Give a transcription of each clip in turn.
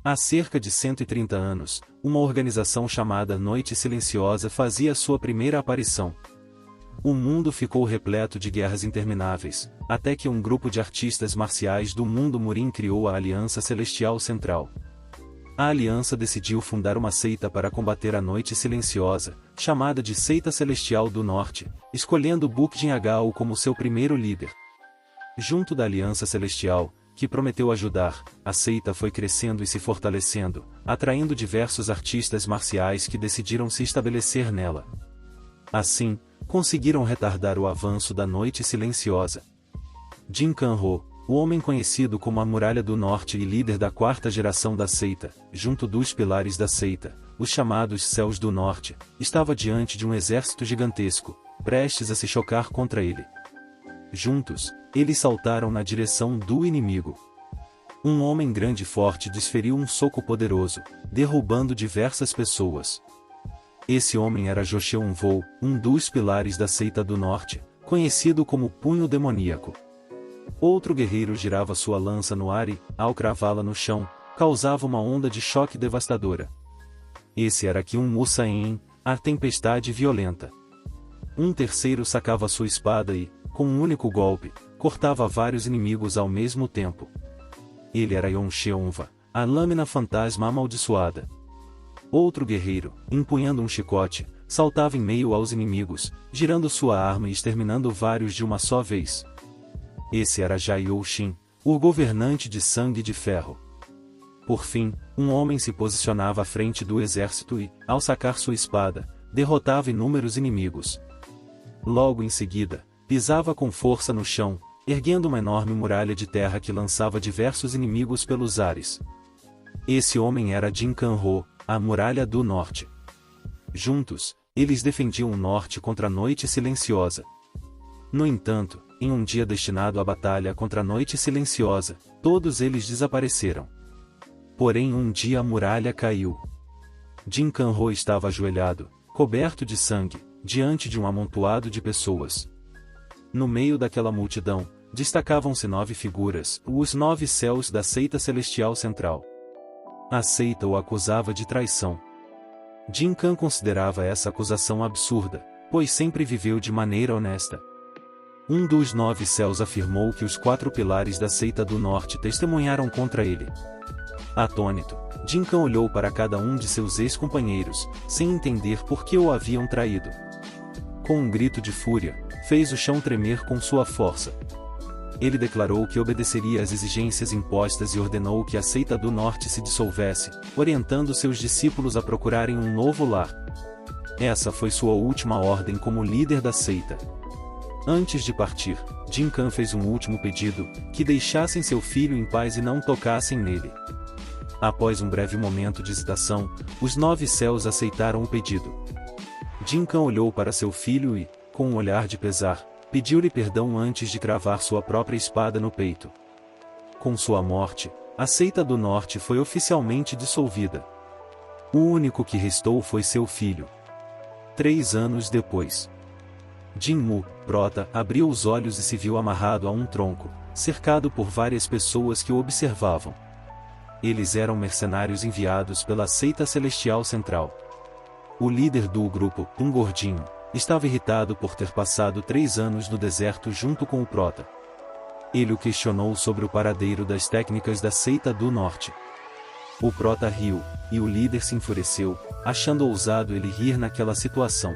Há cerca de 130 anos, uma organização chamada Noite Silenciosa fazia sua primeira aparição. O mundo ficou repleto de guerras intermináveis, até que um grupo de artistas marciais do mundo Murim criou a Aliança Celestial Central. A aliança decidiu fundar uma seita para combater a Noite Silenciosa, chamada de Seita Celestial do Norte, escolhendo Bukjin Agao como seu primeiro líder. Junto da Aliança Celestial, que prometeu ajudar, a seita foi crescendo e se fortalecendo, atraindo diversos artistas marciais que decidiram se estabelecer nela. Assim, conseguiram retardar o avanço da Noite Silenciosa. Jin Kanro, o homem conhecido como a Muralha do Norte e líder da quarta geração da seita, junto dos pilares da seita, os chamados Céus do Norte, estava diante de um exército gigantesco, prestes a se chocar contra ele. Juntos, eles saltaram na direção do inimigo. Um homem grande e forte desferiu um soco poderoso, derrubando diversas pessoas. Esse homem era Joseon Vo, um dos pilares da Seita do Norte, conhecido como Punho Demoníaco. Outro guerreiro girava sua lança no ar e, ao cravá-la no chão, causava uma onda de choque devastadora. Esse era Kyun Musaen, a Tempestade Violenta. Um terceiro sacava sua espada e, com um único golpe, cortava vários inimigos ao mesmo tempo. Ele era Yoncheonva, a Lâmina Fantasma Amaldiçoada. Outro guerreiro, empunhando um chicote, saltava em meio aos inimigos, girando sua arma e exterminando vários de uma só vez. Esse era Jaiou Shin, o governante de sangue de ferro. Por fim, um homem se posicionava à frente do exército e, ao sacar sua espada, derrotava inúmeros inimigos. Logo em seguida, pisava com força no chão, erguendo uma enorme muralha de terra que lançava diversos inimigos pelos ares. Esse homem era Jin Kanro, a Muralha do Norte. Juntos, eles defendiam o norte contra a Noite Silenciosa. No entanto, em um dia destinado à batalha contra a Noite Silenciosa, todos eles desapareceram. Porém um dia a muralha caiu. Jin Kanro estava ajoelhado, coberto de sangue, diante de um amontoado de pessoas. No meio daquela multidão, destacavam-se 9 figuras, os 9 céus da Seita Celestial Central. A seita o acusava de traição. Jin Kan considerava essa acusação absurda, pois sempre viveu de maneira honesta. Um dos 9 céus afirmou que os 4 pilares da Seita do Norte testemunharam contra ele. Atônito, Jin Kan olhou para cada um de seus ex-companheiros, sem entender por que o haviam traído. Com um grito de fúria, fez o chão tremer com sua força. Ele declarou que obedeceria às exigências impostas e ordenou que a Seita do Norte se dissolvesse, orientando seus discípulos a procurarem um novo lar. Essa foi sua última ordem como líder da seita. Antes de partir, Jin Kan fez um último pedido, que deixassem seu filho em paz e não tocassem nele. Após um breve momento de hesitação, os 9 céus aceitaram o pedido. Jin Kan olhou para seu filho e, com um olhar de pesar, pediu-lhe perdão antes de cravar sua própria espada no peito. Com sua morte, a Seita do Norte foi oficialmente dissolvida. O único que restou foi seu filho. 3 anos depois, Jinmu, Prota, abriu os olhos e se viu amarrado a um tronco, cercado por várias pessoas que o observavam. Eles eram mercenários enviados pela Seita Celestial Central. O líder do grupo, um gordinho, estava irritado por ter passado 3 anos no deserto junto com o Prota. Ele o questionou sobre o paradeiro das técnicas da Seita do Norte. O Prota riu, e o líder se enfureceu, achando ousado ele rir naquela situação.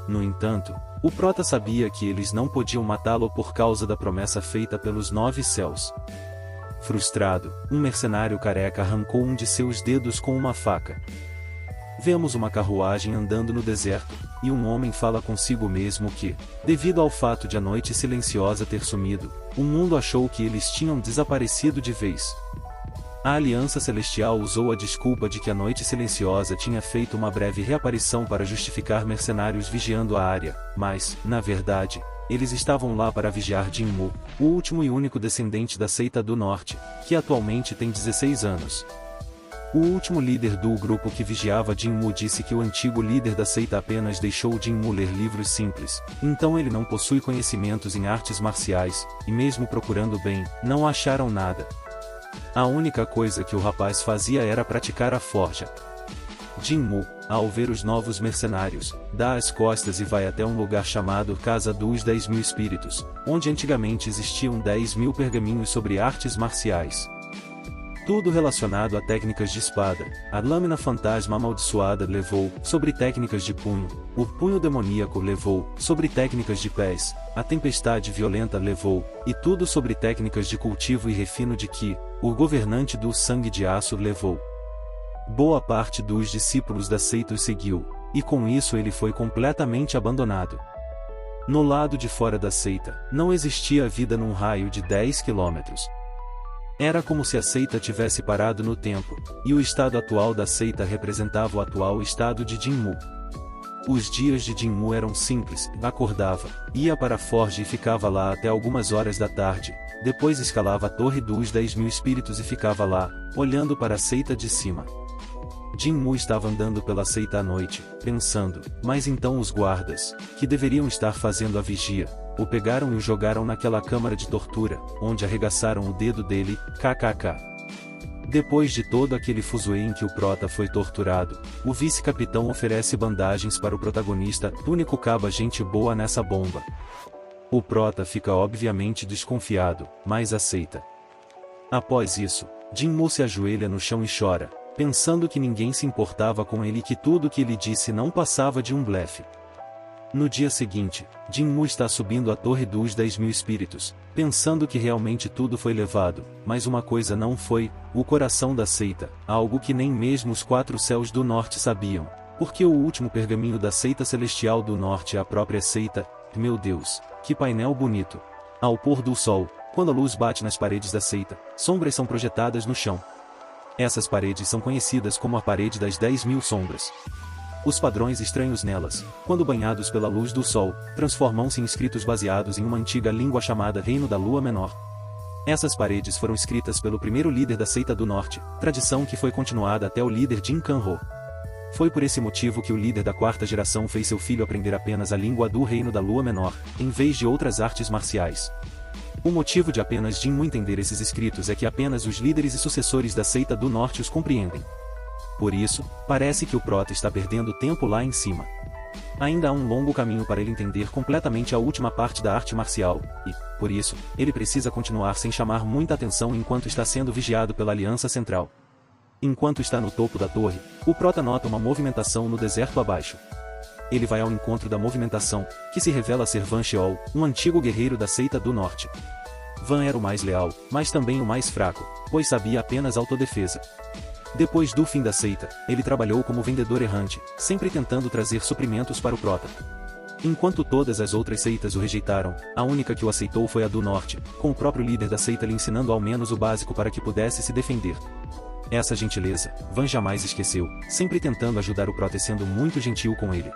No entanto, o Prota sabia que eles não podiam matá-lo por causa da promessa feita pelos 9 céus. Frustrado, um mercenário careca arrancou um de seus dedos com uma faca. Vemos uma carruagem andando no deserto, e um homem fala consigo mesmo que, devido ao fato de a Noite Silenciosa ter sumido, o mundo achou que eles tinham desaparecido de vez. A Aliança Celestial usou a desculpa de que a Noite Silenciosa tinha feito uma breve reaparição para justificar mercenários vigiando a área, mas, na verdade, eles estavam lá para vigiar Jinmu, o último e único descendente da Seita do Norte, que atualmente tem 16 anos. O último líder do grupo que vigiava Jinmu disse que o antigo líder da seita apenas deixou Jinmu ler livros simples, então ele não possui conhecimentos em artes marciais, e mesmo procurando bem, não acharam nada. A única coisa que o rapaz fazia era praticar a forja. Jinmu, ao ver os novos mercenários, dá as costas e vai até um lugar chamado Casa dos 10.000 Espíritos, onde antigamente existiam 10.000 pergaminhos sobre artes marciais. Tudo relacionado a técnicas de espada, a lâmina fantasma amaldiçoada levou, sobre técnicas de punho, o punho demoníaco levou, sobre técnicas de pés, a tempestade violenta levou, e tudo sobre técnicas de cultivo e refino de Ki, o governante do sangue de aço levou. Boa parte dos discípulos da seita o seguiu, e com isso ele foi completamente abandonado. No lado de fora da seita, não existia vida num raio de 10 quilômetros. Era como se a seita tivesse parado no tempo, e o estado atual da seita representava o atual estado de Jinmu. Os dias de Jinmu eram simples: acordava, ia para a forja e ficava lá até algumas horas da tarde, depois escalava a torre dos 10.000 espíritos e ficava lá, olhando para a seita de cima. Jinmu estava andando pela seita à noite, pensando, mas então os guardas, que deveriam estar fazendo a vigia, o pegaram e o jogaram naquela câmara de tortura, onde arregaçaram o dedo dele, kkk. Depois de todo aquele fuzuê em que o prota foi torturado, o vice-capitão oferece bandagens para o protagonista, único caba gente boa nessa bomba. O prota fica obviamente desconfiado, mas aceita. Após isso, Jinmu se ajoelha no chão e chora, pensando que ninguém se importava com ele e que tudo que ele disse não passava de um blefe. No dia seguinte, Jinmu está subindo a torre dos 10.000 espíritos, pensando que realmente tudo foi levado, mas uma coisa não foi: o coração da seita, algo que nem mesmo os 4 céus do norte sabiam, porque o último pergaminho da seita celestial do norte é a própria seita. Meu Deus, que painel bonito! Ao pôr do sol, quando a luz bate nas paredes da seita, sombras são projetadas no chão. Essas paredes são conhecidas como a parede das 10.000 sombras. Os padrões estranhos nelas, quando banhados pela luz do sol, transformam-se em escritos baseados em uma antiga língua chamada Reino da Lua Menor. Essas paredes foram escritas pelo primeiro líder da seita do norte, tradição que foi continuada até o líder Jin Kanro. Foi por esse motivo que o líder da 4ª geração fez seu filho aprender apenas a língua do Reino da Lua Menor, em vez de outras artes marciais. O motivo de apenas Jinmu entender esses escritos é que apenas os líderes e sucessores da seita do norte os compreendem. Por isso, parece que o prota está perdendo tempo lá em cima. Ainda há um longo caminho para ele entender completamente a última parte da arte marcial, e, por isso, ele precisa continuar sem chamar muita atenção enquanto está sendo vigiado pela Aliança Central. Enquanto está no topo da torre, o prota nota uma movimentação no deserto abaixo. Ele vai ao encontro da movimentação, que se revela ser Van Sheol, um antigo guerreiro da seita do norte. Van era o mais leal, mas também o mais fraco, pois sabia apenas autodefesa. Depois do fim da seita, ele trabalhou como vendedor errante, sempre tentando trazer suprimentos para o prota. Enquanto todas as outras seitas o rejeitaram, a única que o aceitou foi a do norte, com o próprio líder da seita lhe ensinando ao menos o básico para que pudesse se defender. Essa gentileza, Van jamais esqueceu, sempre tentando ajudar o prota e sendo muito gentil com ele.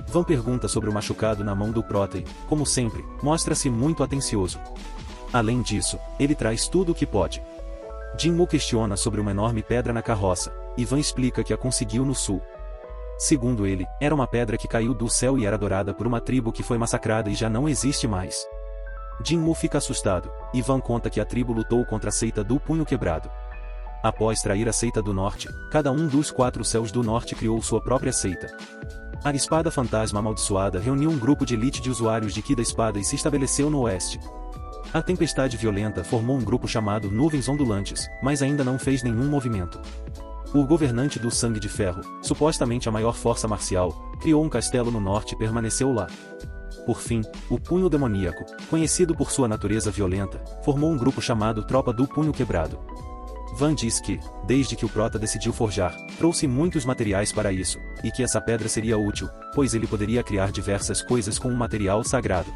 Van pergunta sobre o machucado na mão do prota e, como sempre, mostra-se muito atencioso. Além disso, ele traz tudo o que pode. Jinmu questiona sobre uma enorme pedra na carroça, e Van explica que a conseguiu no sul. Segundo ele, era uma pedra que caiu do céu e era adorada por uma tribo que foi massacrada e já não existe mais. Jinmu fica assustado, e Van conta que a tribo lutou contra a seita do Punho Quebrado. Após trair a seita do norte, cada um dos 4 céus do norte criou sua própria seita. A espada fantasma amaldiçoada reuniu um grupo de elite de usuários de Ki da espada e se estabeleceu no oeste. A tempestade violenta formou um grupo chamado Nuvens Ondulantes, mas ainda não fez nenhum movimento. O governante do Sangue de Ferro, supostamente a maior força marcial, criou um castelo no norte e permaneceu lá. Por fim, o Punho Demoníaco, conhecido por sua natureza violenta, formou um grupo chamado Tropa do Punho Quebrado. Van diz que, desde que o prota decidiu forjar, trouxe muitos materiais para isso, e que essa pedra seria útil, pois ele poderia criar diversas coisas com um material sagrado.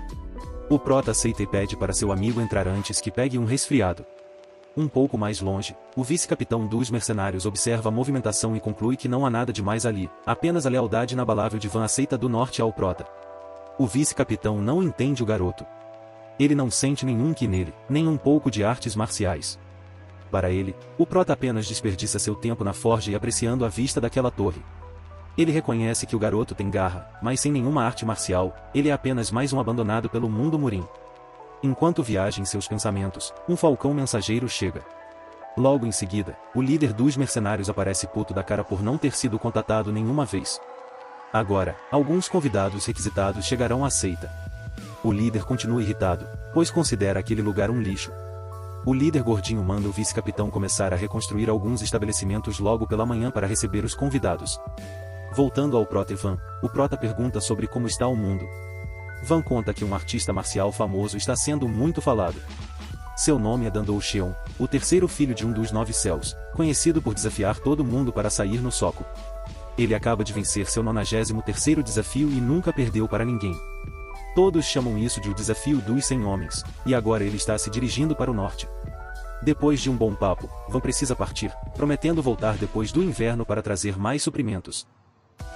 O prota aceita e pede para seu amigo entrar antes que pegue um resfriado. Um pouco mais longe, o vice-capitão dos mercenários observa a movimentação e conclui que não há nada demais ali, apenas a lealdade inabalável de Van à seita do norte ao prota. O vice-capitão não entende o garoto. Ele não sente nenhum Ki nele, nem um pouco de artes marciais. Para ele, o prota apenas desperdiça seu tempo na forja e apreciando a vista daquela torre. Ele reconhece que o garoto tem garra, mas sem nenhuma arte marcial, ele é apenas mais um abandonado pelo mundo Murim. Enquanto viaja em seus pensamentos, um falcão mensageiro chega. Logo em seguida, o líder dos mercenários aparece puto da cara por não ter sido contatado nenhuma vez. Agora, alguns convidados requisitados chegarão à seita. O líder continua irritado, pois considera aquele lugar um lixo. O líder gordinho manda o vice-capitão começar a reconstruir alguns estabelecimentos logo pela manhã para receber os convidados. Voltando ao Prota e Van, o Prota pergunta sobre como está o mundo. Van conta que um artista marcial famoso está sendo muito falado. Seu nome é Dandou Cheon, o terceiro filho de um dos 9 céus, conhecido por desafiar todo mundo para sair no soco. Ele acaba de vencer seu 93º desafio e nunca perdeu para ninguém. Todos chamam isso de o desafio dos 100 homens, e agora ele está se dirigindo para o norte. Depois de um bom papo, Van precisa partir, prometendo voltar depois do inverno para trazer mais suprimentos.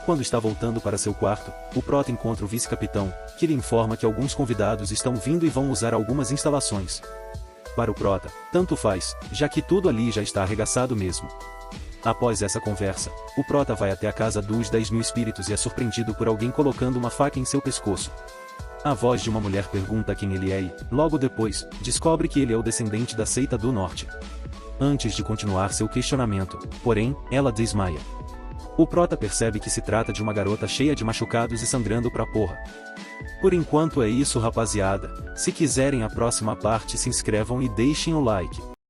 Quando está voltando para seu quarto, o Prota encontra o vice-capitão, que lhe informa que alguns convidados estão vindo e vão usar algumas instalações. Para o Prota, tanto faz, já que tudo ali já está arregaçado mesmo. Após essa conversa, o Prota vai até a casa dos 10.000 espíritos e é surpreendido por alguém colocando uma faca em seu pescoço. A voz de uma mulher pergunta quem ele é e, logo depois, descobre que ele é o descendente da seita do norte. Antes de continuar seu questionamento, porém, ela desmaia. O Prota percebe que se trata de uma garota cheia de machucados e sangrando pra porra. Por enquanto é isso, rapaziada. Se quiserem a próxima parte, se inscrevam e deixem o like.